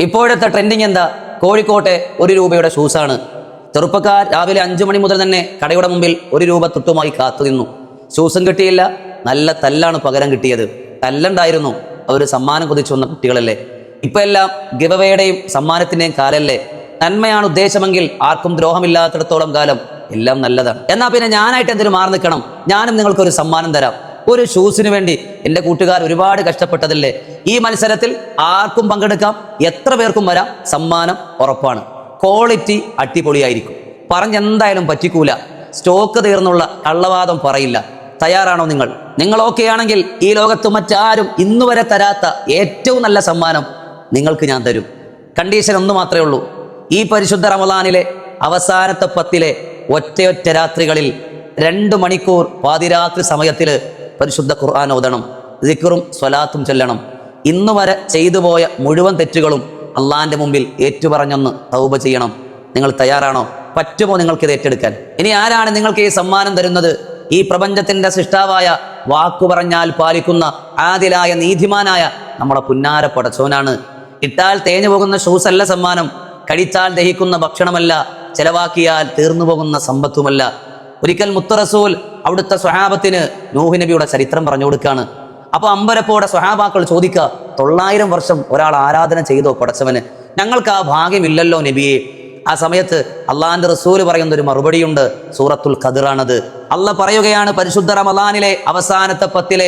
ഇപ്പോഴത്തെ ട്രെൻഡിങ് എന്താ? കോഴിക്കോട്ടെ 1 രൂപയുടെ ഷൂസാണ്. ചെറുപ്പക്കാർ രാവിലെ 5 മണി മുതൽ തന്നെ കടയുടെ മുമ്പിൽ 1 രൂപ തുട്ടുമായി കാത്തു നിന്നു. ഷൂസും കിട്ടിയില്ല, നല്ല തല്ലാണ് പകരം കിട്ടിയത്. തല്ലുണ്ടായിരുന്നു, അവർ സമ്മാനം കൊതിച്ചു വന്ന കുട്ടികളല്ലേ. ഇപ്പൊ എല്ലാം ഗിവവേയുടെയും സമ്മാനത്തിന്റെയും കാലല്ലേ. നന്മയാണ് ഉദ്ദേശമെങ്കിൽ ആർക്കും ദ്രോഹമില്ലാത്തിടത്തോളം കാലം എല്ലാം നല്ലതാണ്. എന്നാ പിന്നെ ഞാനായിട്ട് എന്തിനു മാറി നിൽക്കണം? ഞാനും നിങ്ങൾക്കൊരു സമ്മാനം തരാം. ഒരു ഷൂസിന് വേണ്ടി എൻ്റെ കൂട്ടുകാർ ഒരുപാട് കഷ്ടപ്പെട്ടതല്ലേ. ഈ മത്സരത്തിൽ ആർക്കും പങ്കെടുക്കാം, എത്ര പേർക്കും വരാം. സമ്മാനം ഉറപ്പാണ്. ക്വാളിറ്റി അടിപൊളിയായിരിക്കും. പറഞ്ഞെന്തായാലും പറ്റിക്കൂല. സ്റ്റോക്ക് തീർന്നുള്ള കള്ളവാദം പറയില്ല. തയ്യാറാണോ നിങ്ങൾ? നിങ്ങൾ ഓക്കെ ആണെങ്കിൽ ഈ ലോകത്ത് മറ്റാരും ഇന്നുവരെ തരാത്ത ഏറ്റവും നല്ല സമ്മാനം നിങ്ങൾക്ക് ഞാൻ തരും. കണ്ടീഷൻ ഒന്ന് മാത്രമേ ഉള്ളൂ. ഈ പരിശുദ്ധ റമളാനിലെ അവസാനത്തെ 10 ഒറ്റ രാത്രികളിൽ 2 മണിക്കൂർ പാതിരാത്രി സമയത്തിൽ പരിശുദ്ധ ഖുർആൻ ഓതണം, സിക്റും സ്വലാത്തും ചൊല്ലണം. ഇന്നു വരെ ചെയ്തു പോയ മുഴുവൻ തെറ്റുകളും അള്ളാന്റെ മുമ്പിൽ ഏറ്റുപറഞ്ഞൊന്ന് തൗബ ചെയ്യണം. നിങ്ങൾ തയ്യാറാണോ? പറ്റുമോ നിങ്ങൾക്കിത് ഏറ്റെടുക്കാൻ? ഇനി ആരാണ് നിങ്ങൾക്ക് ഈ സമ്മാനം തരുന്നത്? ഈ പ്രപഞ്ചത്തിന്റെ സൃഷ്ടാവായ, വാക്കു പറഞ്ഞാൽ പാലിക്കുന്ന, ആദിലായ, നീതിമാനായ നമ്മുടെ പുന്നാര പടച്ചോനാണ്. ഇട്ടാൽ തേഞ്ഞു പോകുന്ന ഷൂസ് അല്ല സമ്മാനം, കഴിച്ചാൽ ദഹിക്കുന്ന ഭക്ഷണമല്ല, ചെലവാക്കിയാൽ തീർന്നു പോകുന്ന സമ്പത്തുമല്ല. ഒരിക്കൽ മുത്ത് റസൂൽ അവിടുത്തെ സ്വഹാബത്തിന് നൂഹ് നബിയുടെ ചരിത്രം പറഞ്ഞു കൊടുക്കാണ്. അപ്പൊ അമ്പരപ്പോടെ സ്വഹാബാക്കൾ ചോദിക്കുക, 900 വർഷം ഒരാൾ ആരാധന ചെയ്തോ പടച്ചവന്? ഞങ്ങൾക്ക് ആ ഭാഗ്യമില്ലല്ലോ നബിയെ. ആ സമയത്ത് അള്ളാന്റെ റസൂല് പറയുന്ന ഒരു മറുപടിയുണ്ട്. സൂറത്തുൽ ഖദറാണത്. അള്ള പറയുകയാണ്, പരിശുദ്ധ റമളാനിലെ അവസാനത്തെ 10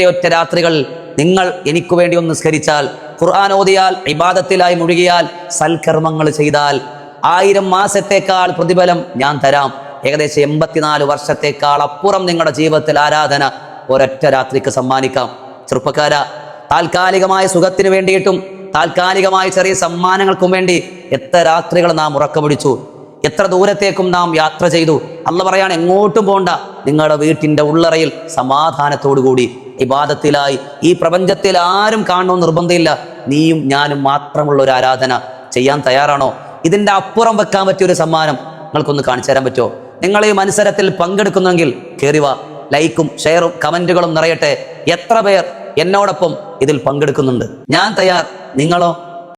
ഒറ്റ രാത്രികൾ നിങ്ങൾ എനിക്ക് വേണ്ടി ഒന്ന് നിസ്കരിച്ചാൽ, ഖുർആൻ ഓതിയാൽ, ഇബാദത്തിലായി മുഴുകിയാൽ, സൽക്കർമ്മങ്ങൾ ചെയ്താൽ 1000 മാസത്തേക്കാൾ പ്രതിഫലം ഞാൻ തരാം. ഏകദേശം 84 വർഷത്തേക്കാൾ അപ്പുറം നിങ്ങളുടെ ജീവിതത്തിൽ ആരാധന ഒരൊറ്റ രാത്രിക്ക് സമ്മാനിക്കാം. ചെറുപ്പക്കാരാ, താൽക്കാലികമായ സുഖത്തിന് വേണ്ടിയിട്ടും താൽക്കാലികമായ ചെറിയ സമ്മാനങ്ങൾക്കും വേണ്ടി എത്ര രാത്രികൾ നാം ഉറക്കമൊഴിച്ചു, എത്ര ദൂരത്തേക്കും നാം യാത്ര ചെയ്തു. അള്ള പറയാണ്, എങ്ങോട്ടും പോണ്ട, നിങ്ങളുടെ വീട്ടിന്റെ ഉള്ളറയിൽ സമാധാനത്തോടുകൂടി ഇബാദത്തിലായി. ഈ പ്രപഞ്ചത്തിൽ ആരും കാണണമെന്ന് നിർബന്ധമില്ല, നീയും ഞാനും മാത്രമുള്ള ഒരു ആരാധന ചെയ്യാൻ തയ്യാറാണോ? ഇതിന്റെ അപ്പുറം വെക്കാൻ പറ്റിയൊരു സമ്മാനം നിങ്ങൾക്കൊന്ന് കാണിച്ചു തരാൻ പറ്റുമോ? നിങ്ങൾ ഈ മത്സരത്തിൽ പങ്കെടുക്കുന്നെങ്കിൽ കയറി വാ. ലൈക്കും ഷെയറും കമന്റുകളും നിറയട്ടെ. എത്ര പേർ എന്നോടൊപ്പം ഇതിൽ പങ്കെടുക്കുന്നുണ്ട്? ഞാൻ തയ്യാർ, നിങ്ങളോ?